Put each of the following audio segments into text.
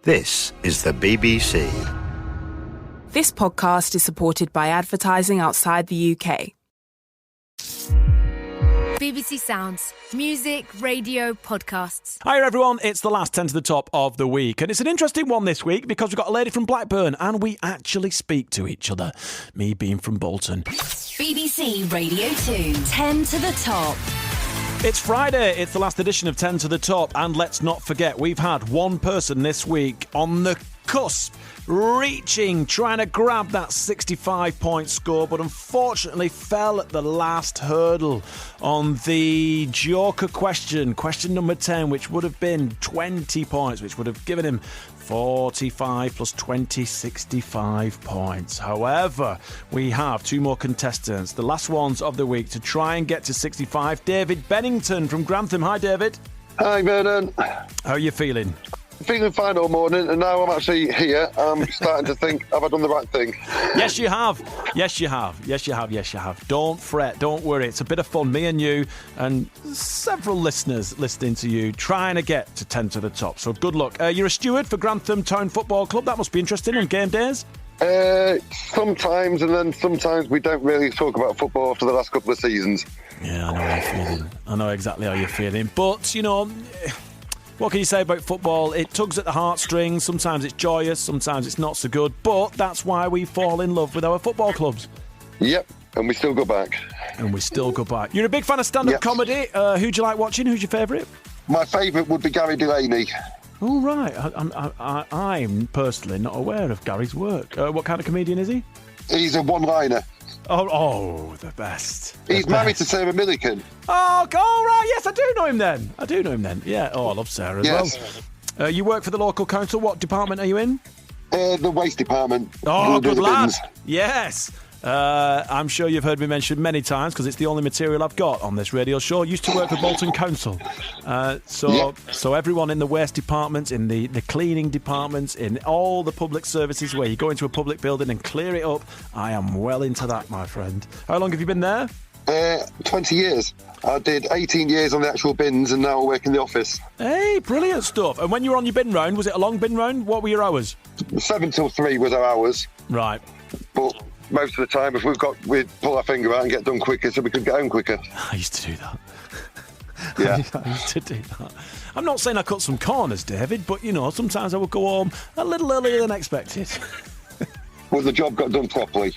This is the BBC. This podcast is supported by advertising outside the UK. BBC Sounds. Music, radio, podcasts. Hi everyone, it's the last 10 to the top of the week. And it's an interesting one this week because we've got a lady from Blackburn and we actually speak to each other. Me being from Bolton. BBC Radio 2. 10 to the top. It's Friday, it's the last edition of 10 to the top. And let's not forget, we've had one person this week on the cusp, reaching, trying to grab that 65-point score, but unfortunately fell at the last hurdle on the joker question number 10, which would have been 20 points, which would have given him 45 plus 20, 65 points. However, we have two more contestants, the last ones of the week, to try and get to 65. David Bennington from Grantham. Hi, David. Hi, Vernon. How are you feeling? Feeling fine all morning, and now I'm actually here. I'm starting to think, have I done the right thing? Yes, you have. Yes, you have. Yes, you have. Yes, you have. Don't fret. Don't worry. It's a bit of fun. Me and you and several listeners listening to you trying to get to 10 to the top. So good luck. You're a steward for Grantham Town Football Club. That must be interesting on game days. Sometimes, and then sometimes we don't really talk about football after the last couple of seasons. Yeah, I know how you're feeling. I know exactly how you're feeling. But, you know, what can you say about football? It tugs at the heartstrings. Sometimes it's joyous, sometimes it's not so good. But that's why we fall in love with our football clubs. Yep, and we still go back. You're a big fan of stand-up comedy. Who do you like watching? Who's your favourite? My favourite would be Gary Delaney. Oh, right. I'm personally not aware of Gary's work. What kind of comedian is he? He's a one-liner. Oh, the best. He's married to Sarah Millican. Oh, right. Yes, I do know him then. Yeah. Oh, I love Sarah as well. You work for the local council. What department are you in? The waste department. Oh, good lad. Yes. I'm sure you've heard me mention many times because it's the only material I've got on this radio show. Used to work for Bolton Council. So everyone in the waste departments, in the cleaning departments, in all the public services where you go into a public building and clear it up, I am well into that, my friend. How long have you been there? 20 years. I did 18 years on the actual bins and now I work in the office. Hey, brilliant stuff. And when you were on your bin round, was it a long bin round? What were your hours? 7 till 3 was our hours. Right. But most of the time, if we'd pull our finger out and get done quicker so we could get home quicker. I used to do that. Yeah. I used to do that. I'm not saying I cut some corners, David, but, you know, sometimes I would go home a little earlier than expected. Well, the job got done properly.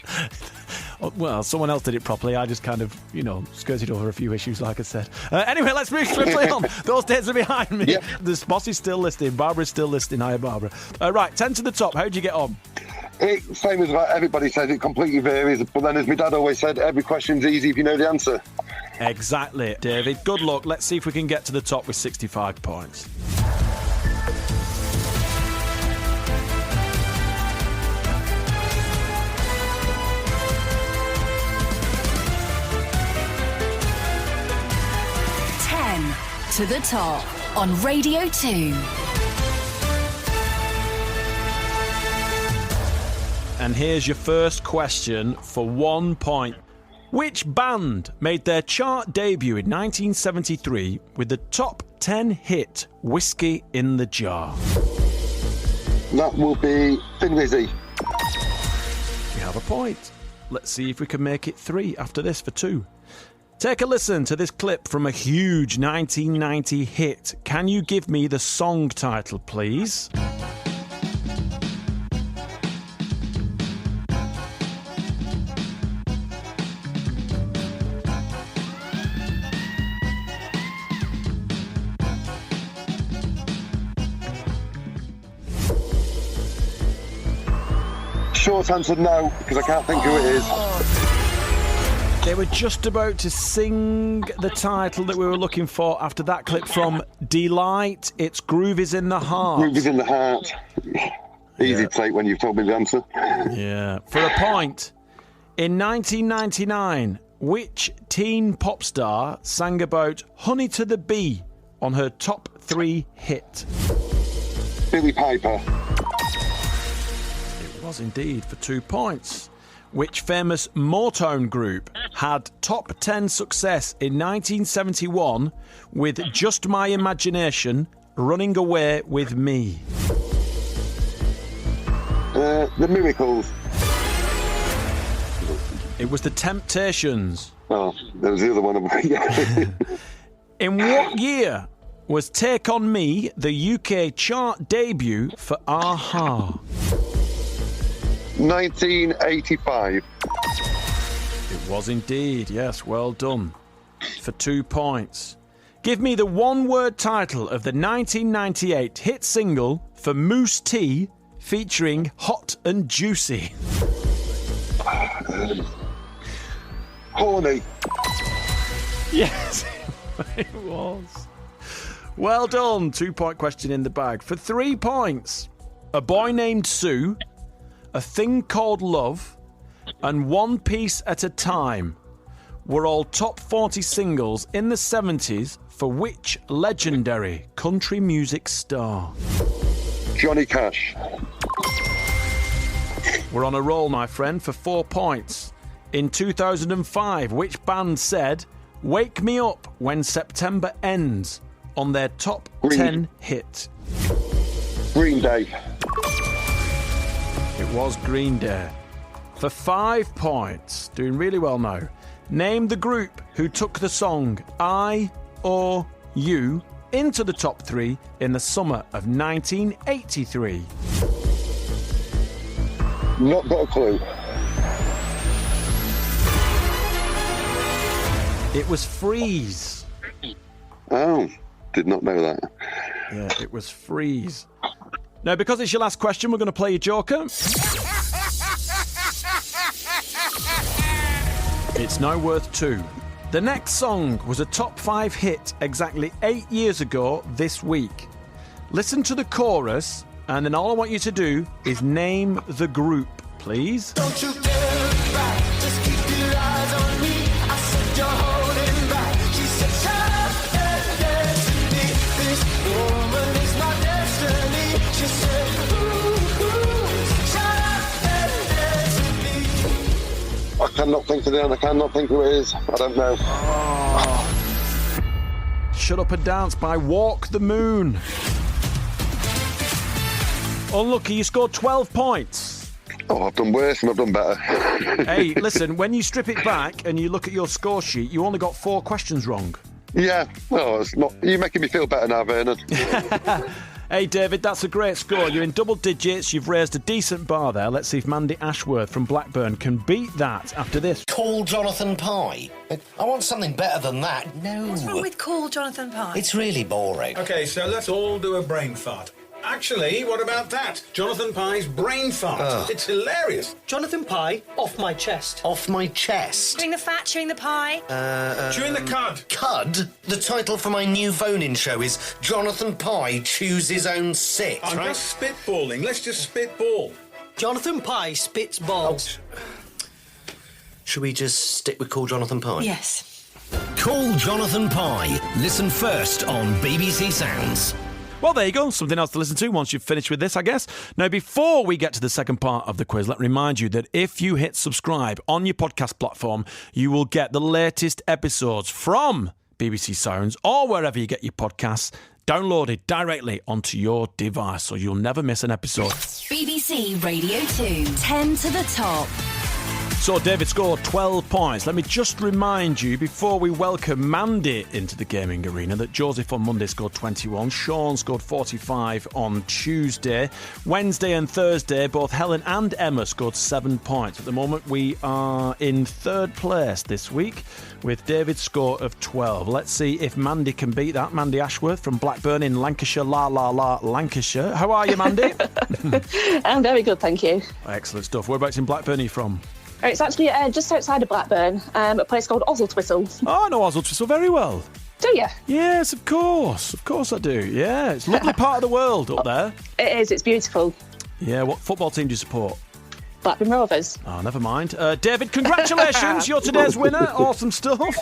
Well, someone else did it properly. I just kind of, you know, skirted over a few issues, like I said. Anyway, let's move swiftly on. Those days are behind me. Yep. The boss is still listening. Barbara's still listening. Hiya, Barbara. Right, 10 to the top. How'd you get on? Same as what everybody says, it completely varies. But then, as my dad always said, every question's easy if you know the answer. Exactly, David. Good luck. Let's see if we can get to the top with 65 points. To the top on Radio 2. And here's your first question for 1 point. Which band made their chart debut in 1973 with the top 10 hit Whiskey in the Jar? That will be Thin Lizzy. We have a point. Let's see if we can make it 3 after this for 2. Take a listen to this clip from a huge 1990 hit. Can you give me the song title, please? Short answer, no, because I can't think who it is. They were just about to sing the title that we were looking for after that clip from Delight. It's Groove is in the Heart. Groove is in the Heart. Easy to take when you've told me the answer. Yeah. For a point, in 1999, which teen pop star sang about Honey to the Bee on her top 3 hit? Billy Piper. It was indeed for 2 points. Which famous Motown group had top 10 success in 1971 with Just My Imagination, Running Away with Me? The Miracles. It was The Temptations. Oh, there was the other one. Yeah. In what year was Take On Me the UK chart debut for a-ha? 1985. It was indeed, yes, well done. For 2 points. Give me the one-word title of the 1998 hit single for Moose T featuring Hot and Juicy. Horny. Yes, it was. Well done. 2-point question in the bag. For 3 points, A Boy Named Sue, A Thing Called Love, and One Piece at a Time were all top 40 singles in the 70s for which legendary country music star? Johnny Cash. We're on a roll, my friend, for 4 points. In 2005, which band said, "Wake Me Up When September Ends" on their top 10 hit? Green Day. It was Green Day. For 5 points, doing really well now. Name the group who took the song I or You into the top 3 in the summer of 1983. Not got a clue. It was Freeze. Oh, did not know that. Yeah, it was Freeze. Now, because it's your last question, we're going to play your joker. It's now worth 2. The next song was a top 5 hit exactly 8 years ago this week. Listen to the chorus, and then all I want you to do is name the group, please. Don't you dare look back, just keep your eyes on me. I said you're holding back. She said, shut up and dance with me. This woman is my destiny. She said, ooh, shut up and dance with me. I cannot think of it. I cannot think who it is. I don't know. Shut Up and Dance by Walk the Moon. Unlucky, you scored 12 points. Oh, I've done worse and I've done better. Hey, listen, when you strip it back and you look at your score sheet, you only got 4 questions wrong. Yeah, no, it's not. You're making me feel better now, Vernon. Hey, David, that's a great score. You're in double digits. You've raised a decent bar there. Let's see if Mandy Ashworth from Blackburn can beat that after this. Call Jonathan Pye. I want something better than that. No. What's wrong with Call Jonathan Pye? It's really boring. OK, so let's all do a brain fart. Actually, what about that? Jonathan Pye's brain fart. It's hilarious. Jonathan Pye, off my chest. Off my chest. Chewing the fat, chewing the pie. Chewing the cud. Cud? The title for my new phone-in show is Jonathan Pye Chews His Own Sit. I'm just spitballing. Let's just spitball. Jonathan Pye spits balls. Should we just stick with Call Jonathan Pye? Yes. Call Jonathan Pye. Listen first on BBC Sounds. Well, there you go. Something else to listen to once you've finished with this, I guess. Now, before we get to the second part of the quiz, let me remind you that if you hit subscribe on your podcast platform, you will get the latest episodes from BBC Sounds or wherever you get your podcasts downloaded directly onto your device, so you'll never miss an episode. BBC Radio 2, 10 to the top. So David scored 12 points. Let me just remind you, before we welcome Mandy into the gaming arena, that Joseph on Monday scored 21, Sean scored 45 on Tuesday. Wednesday and Thursday, both Helen and Emma scored 7 points. At the moment, we are in third place this week with David's score of 12. Let's see if Mandy can beat that. Mandy Ashworth from Blackburn in Lancashire, Lancashire. How are you, Mandy? I'm very good, thank you. Excellent stuff. Whereabouts in Blackburn are you from? It's actually just outside of Blackburn, a place called Oswaldtwistle. Oh, I know Oswaldtwistle very well. Do you? Yes, of course. Of course I do. Yeah, it's a lovely part of the world up there. It is, it's beautiful. Yeah, what football team do you support? Blackburn Rovers. Oh, never mind. David, congratulations. You're today's winner. Awesome stuff.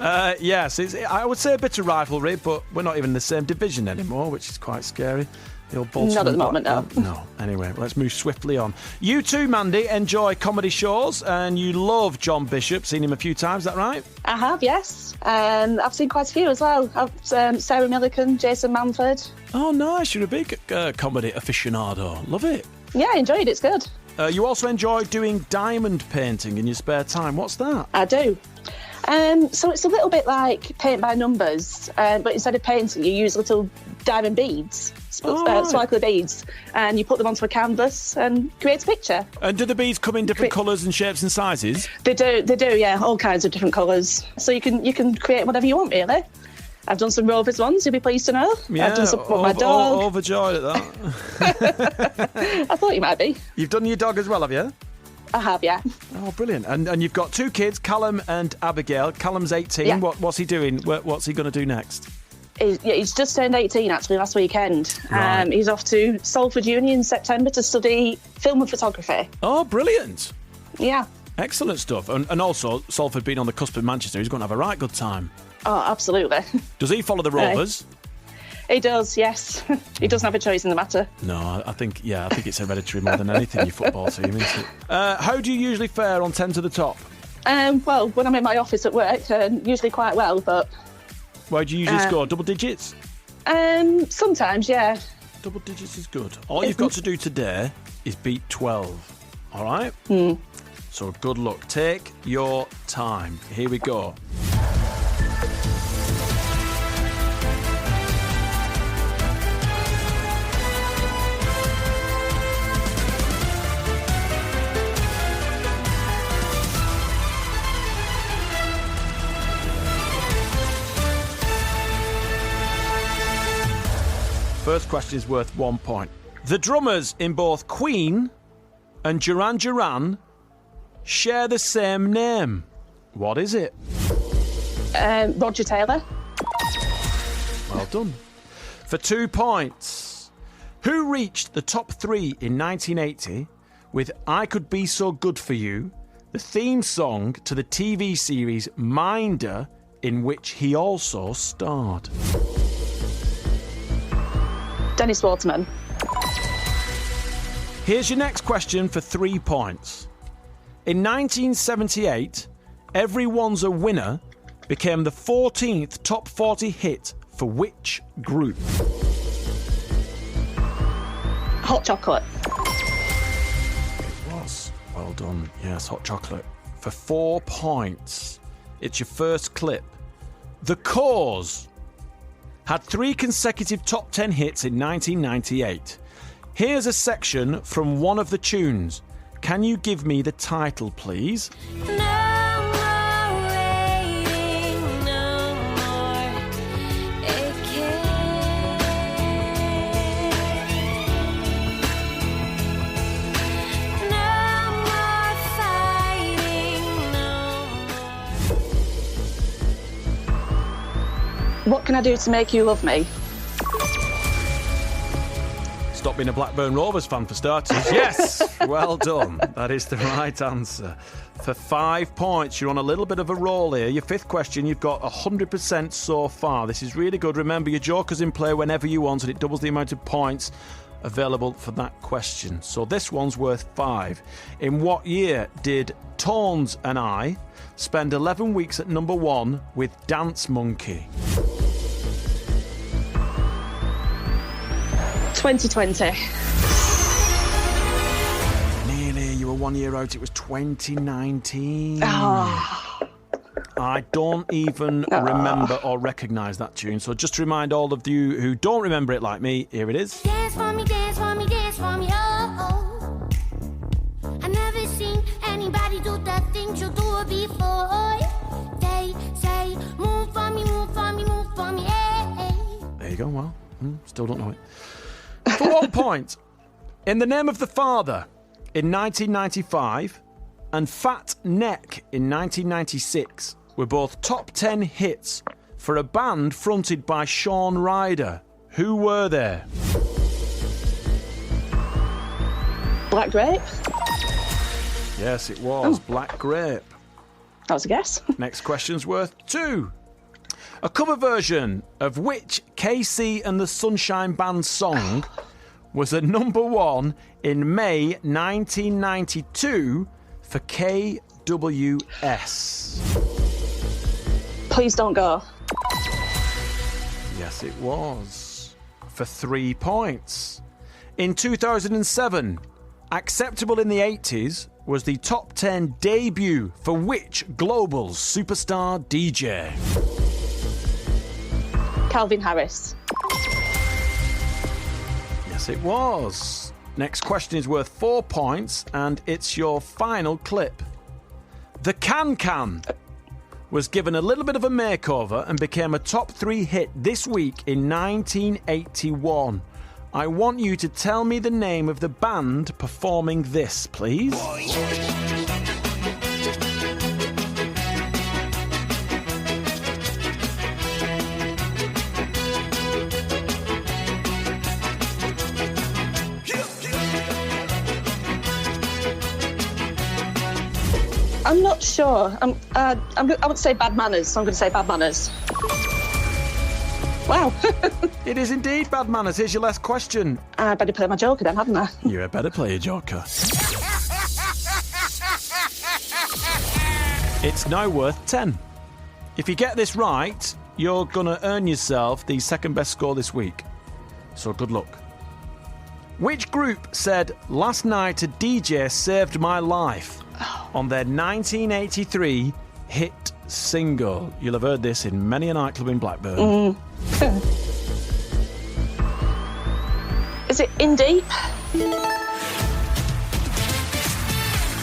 Yes, I would say a bit of rivalry, but we're not even in the same division anymore, which is quite scary. Not at the moment, no. No. Anyway, let's move swiftly on. You too, Mandy, enjoy comedy shows, and you love John Bishop. Seen him a few times, is that right? I have, yes. I've seen quite a few as well. Sarah Millican, Jason Manford. Oh, nice. You're a big comedy aficionado. Love it. Yeah, I enjoyed it. It's good. You also enjoy doing diamond painting in your spare time. What's that? I do. So it's a little bit like paint by numbers, but instead of painting, you use little diamond beads, sparkly beads, and you put them onto a canvas and create a picture. And do the beads come in different colours and shapes and sizes? They do, yeah, all kinds of different colours. So you can create whatever you want, really. I've done some Rovers ones, you'll be pleased to know. Yeah, I've done some for my dog. Overjoyed at that. I thought you might be. You've done your dog as well, have you? I have, yeah. Oh, brilliant. And you've got 2 kids, Callum and Abigail. Callum's 18. Yeah. What's he doing? What's he going to do next? He's just turned 18, actually, last weekend. Right. He's off to Salford Uni in September to study film and photography. Oh, brilliant. Yeah. Excellent stuff. And also, Salford being on the cusp of Manchester, he's going to have a right good time. Oh, absolutely. Does he follow the Rovers? He does, yes. He doesn't have a choice in the matter. No, I think it's hereditary more than anything, your football team, isn't it? How do you usually fare on 10 to the top? Well, when I'm in my office at work, usually quite well, but... Where do you usually score? Double digits? Sometimes, yeah. Double digits is good. All you've got to do today is beat 12. All right? So good luck. Take your time. Here we go. First question is worth 1 point. The drummers in both Queen and Duran Duran share the same name. What is it? Roger Taylor. Well done. For 2 points. Who reached the top 3 in 1980 with I Could Be So Good For You, the theme song to the TV series Minder, in which he also starred? Dennis Waterman. Here's your next question for 3 points. In 1978, Everyone's a Winner became the 14th top 40 hit for which group? Hot Chocolate. It was. Well done. Yes, Hot Chocolate. For 4 points. It's your first clip. The Cause had 3 consecutive top 10 hits in 1998. Here's a section from one of the tunes. Can you give me the title, please? What can I do to make you love me? Stop being a Blackburn Rovers fan for starters. Yes, well done. That is the right answer. For 5 points, you're on a little bit of a roll here. Your 5th question, you've got 100% so far. This is really good. Remember, your joker's in play whenever you want, and it doubles the amount of points available for that question. So this one's worth 5. In what year did Tones and I spend 11 weeks at number 1 with Dance Monkey? 2020. Nearly. You were 1 year out. It was 2019. Oh. I don't even remember or recognise that tune. So just to remind all of you who don't remember it like me, here it is. Dance for me, dance for me, dance for me, oh, oh. I never seen anybody do that thing you do before. They say, move for me, move for me, move for me, hey. There you go. Well, still don't know it. For 1 point, In the Name of the Father in 1995 and Fat Neck in 1996 were both top 10 hits for a band fronted by Shaun Ryder. Who were they? Black Grape? Yes, it was. Black Grape. That was a guess. Next question's worth 2. A cover version of which KC and the Sunshine Band song was at number 1 in May 1992 for KWS? Please Don't Go. Yes, it was. For 3 points. In 2007, Acceptable in the 80s was the top 10 debut for which global superstar DJ? Calvin Harris. Yes, it was. Next question is worth 4 points, and it's your final clip. The Can Can was given a little bit of a makeover and became a top 3 hit this week in 1981. I want you to tell me the name of the band performing this, please. I'm not sure. I would say Bad Manners, so I'm going to say Bad Manners. Wow. It is indeed Bad Manners. Here's your last question. I better play my joker then, hadn't I? You had better play your joker. It's now worth 10. If you get this right, you're going to earn yourself the second best score this week. So good luck. Which group said, "Last night a DJ saved my life" on their 1983 hit single? You'll have heard this in many a nightclub in Blackburn. Is it In Deep?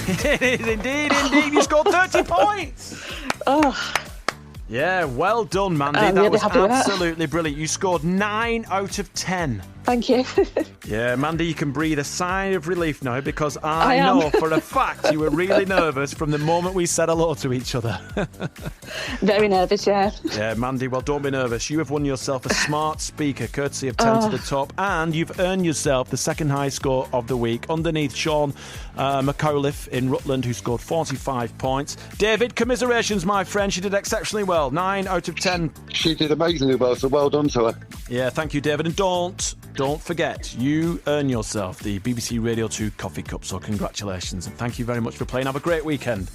It is indeed, indeed. You scored 30 points. Oh. Yeah, well done, Mandy. I'm that really was happy with that. absolutely brilliant. You scored 9 out of 10. Thank you. Yeah, Mandy, you can breathe a sigh of relief now because I I am. know for a fact you were really nervous from the moment we said hello to each other. Very nervous, yeah. Yeah, Mandy, well, don't be nervous. You have won yourself a smart speaker courtesy of 10 to the top, and you've earned yourself the second high score of the week underneath Sean McAuliffe in Rutland, who scored 45 points. David, commiserations, my friend. She did exceptionally well. 9 out of 10. She did amazingly well, so well done to her. Yeah, thank you, David. And don't forget, you earn yourself the BBC Radio 2 coffee cup, so congratulations. And thank you very much for playing. Have a great weekend.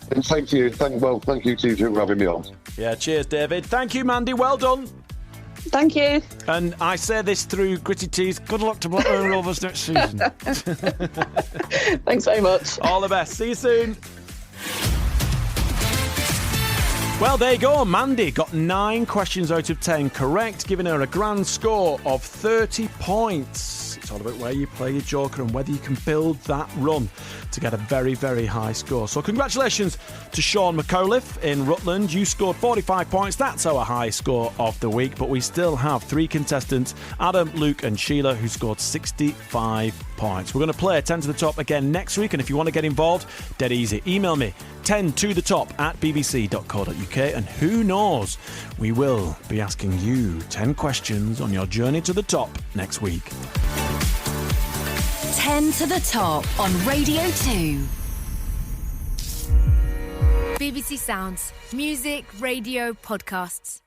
And thank you. Thank you to you for having me on. Yeah, cheers, David. Thank you, Mandy. Well done. Thank you. And I say this through gritted teeth. Good luck to Blackburn Rovers next season. Thanks very much. All the best. See you soon. Well, there you go. Mandy got 9 questions out of 10 correct, giving her a grand score of 30 points. It's all about where you play your joker and whether you can build that run to get a very, very high score. So congratulations to Sean McAuliffe in Rutland. You scored 45 points. That's our high score of the week. But we still have 3 contestants, Adam, Luke and Sheila, who scored 65 points. We're going to play 10 to the top again next week. And if you want to get involved, dead easy. Email me 10tothetop@bbc.co.uk, and who knows, we will be asking you 10 questions on your journey to the top next week. 10 to the top on Radio 2. BBC Sounds. Music, radio, podcasts.